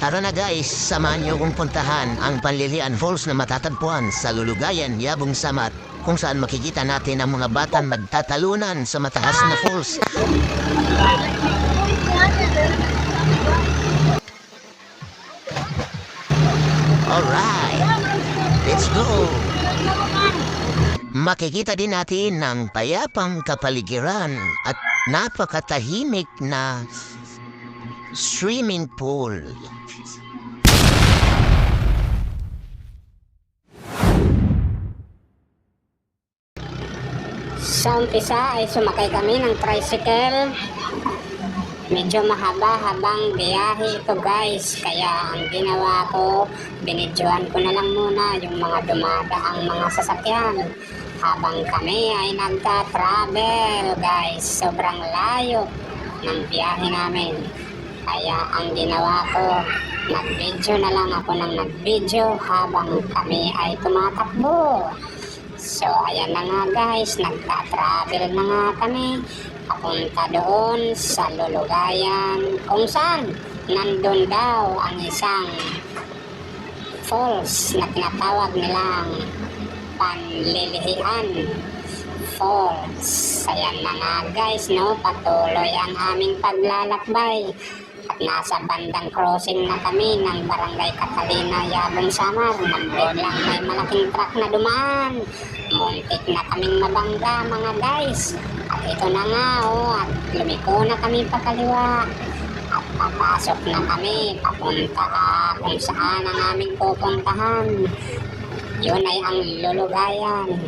Tara na guys, samahan niyo kong puntahan ang Panlilian Falls na matatagpuan sa Lulugayan, Yabong Samar, kung saan makikita natin ang mga batang nagtatalunan sa mataas na falls. Alright, let's go! Makikita din natin ng payapang kapaligiran at napakatahimik na swimming pool. Sa umpisa ay sumakay kami ng tricycle. Medyo mahaba-habang biyahe ito guys. Kaya ang ginawa ko, binidyoan ko na lang muna yung mga dumadaang mga sasakyan. Habang kami ay nagta-travel guys. Sobrang layo ng biyahe namin. Kaya ang ginawa ko, nag-video na lang ako ng nag-video habang kami ay tumatakbo. So ayan na nga guys, nagta-travel na nga kami papunta doon sa Lulugayan, kung saan nandun daw ang isang falls na tinatawag nilang Panlilian Falls. Ayan na nga guys, no, patuloy ang aming paglalakbay at nasa bandang crossing na kami ng Barangay Catalina, Yabong Samar, nang biglang may malaking truck na dumaan. Muntik na kaming mabangga mga guys. At ito na nga at lumiko na kami pakaliwa. At papasok na kami papunta kung saan ang aming pupuntahan. Yun ay ang Lulugayan.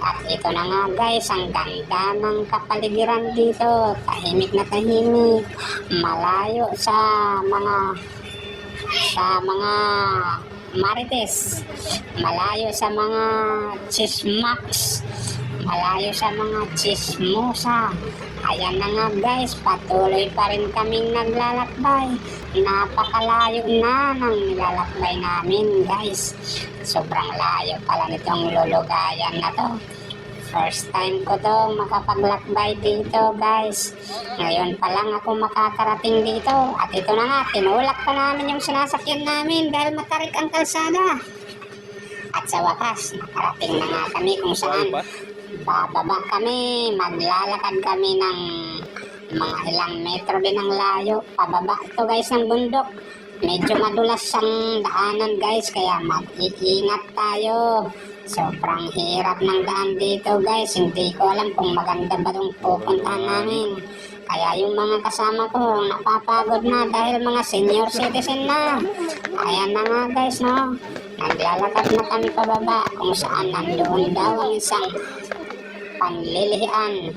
At ito na nga guys, ang ganda ng kapaligiran dito. Tahimik na tahimik. Malayo sa mga marites. Malayo sa mga chismax. Malayo sa mga chismosa. Ayan na nga guys, patuloy pa rin kaming naglalakbay. Napakalayo na ng nilalakbay namin guys. Sobrang layo pala nitong Lulugayan na to. First time ko to makapaglakbay dito guys. Ngayon pa lang ako makakarating dito. At ito na nga, tinulak pa namin yung sinasakyan namin dahil matarik ang kalsada. At sa wakas, nakarating na nga kami kung saan bababa kami, maglalakad kami ng mga ilang metro din ang layo. Pababa ito guys ng bundok. Medyo madulas ang daanan guys, kaya mag-iingat tayo. Sobrang hirap ng daan dito guys. Hindi ko alam kung maganda ba itong pupuntahan namin. Kaya yung mga kasama ko napapagod na dahil mga senior citizen na. Ayan na nga guys, no. Naglalakad na kami pababa kung saan nandoon daw ang isang Panlilian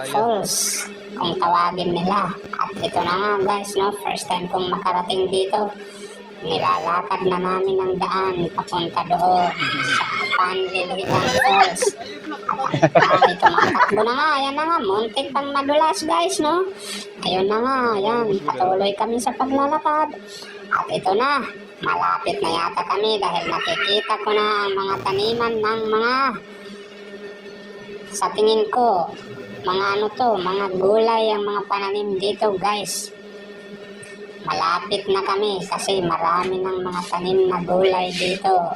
Falls kung tawagin nila. At ito na nga guys, no, first time kong makarating dito. Nilalakad na namin ang daan papunta doon sa Panlilian Falls. At tumatakbo na nga, ayan na nga, muntik pang madulas guys, no. Ayun na nga, ayan, patuloy kami sa paglalakad. At ito na, malapit na yata kami dahil nakikita ko na ang mga taniman ng mga, sa tingin ko, mga mga gulay ang mga pananim dito guys. Malapit na kami kasi marami ng mga tanim na gulay dito.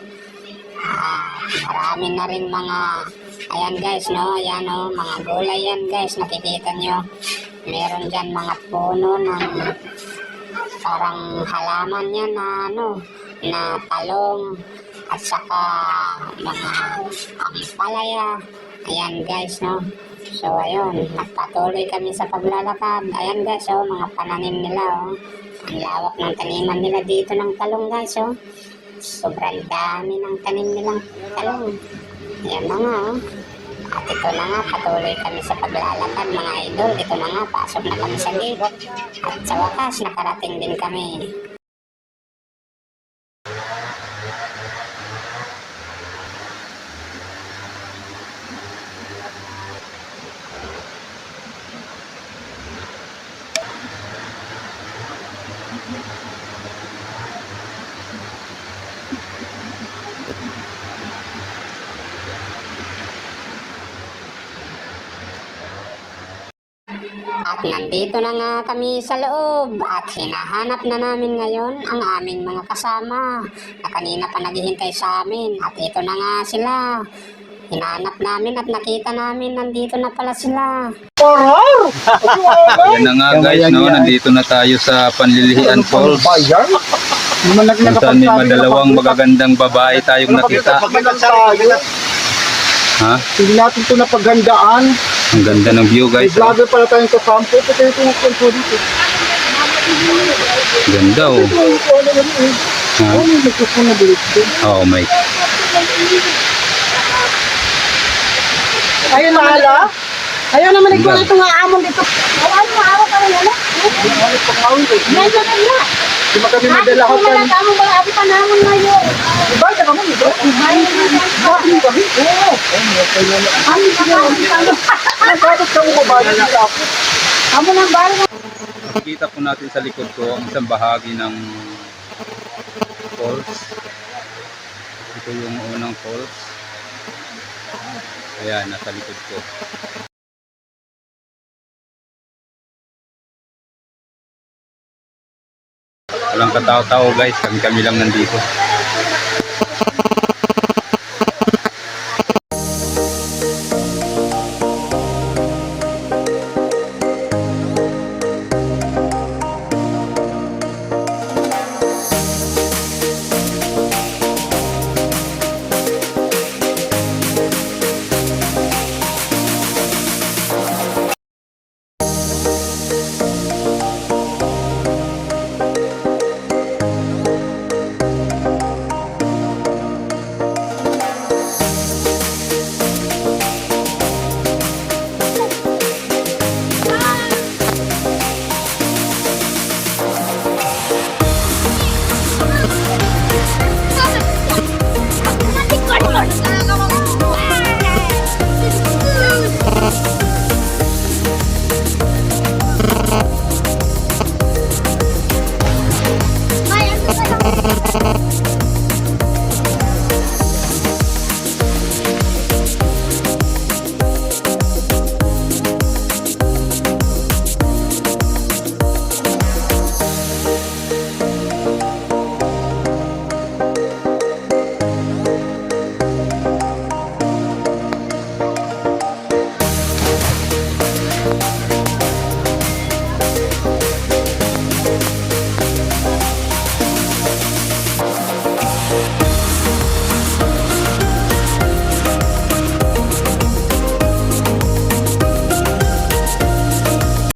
Marami na rin mga, ayan guys, no, ayan o, mga gulay yan guys, nakikita nyo. Meron dyan mga puno ng parang halaman yan na na talong at saka mga ampalaya. Ayan guys, no. So ayun, nagpatuloy kami sa paglalakad. Ayan guys, oh, mga pananim nila, oh. Ang lawak ng taniman nila dito ng talong guys, oh. Sobrang dami ng tanim nilang talong. Ayan na nga, oh. At ito na nga, patuloy kami sa paglalakad mga idol. Ito na nga, pasok na kami sa gate. At sa wakas, nakarating din kami. At Nandito na nga kami sa loob at hinahanap na namin ngayon ang aming mga kasama na kanina pa naghihintay sa amin at ito na nga sila. Hinahanap namin at nakita namin nandito na pala sila. Yan na nga guys, no? Nandito na tayo sa Panlilihan Falls. Kung saan may madalawang magagandang babae tayong nakita. Ha? Hindi natin ito napaghandaan. Ang ganda ng view May guys. Oh. vlogger pala tayong kasampo. Ito yung tumukulpo dito. Ganda oh. Ha? Oh, may mikrofon na dito. Oh my. Ayun na hala. Ayaw naman ikaw Ganda. ito nga amon dito. Ano mo araw ka rin ano? Medyo na na. Di ba kami madala ko Kung tayo? wala kamong mga abitan naman ngayon. Diba? Diba mo dito? Bakit kami? Oo. Ano ka ba? Nagkakot ka mo ba? Amo nang baro. Makikita po natin sa likod ko ang isang bahagi ng falls. Ito yung unang falls. Ayan, nasa likod ko. Walang katao-tao guys, kami lang nandito.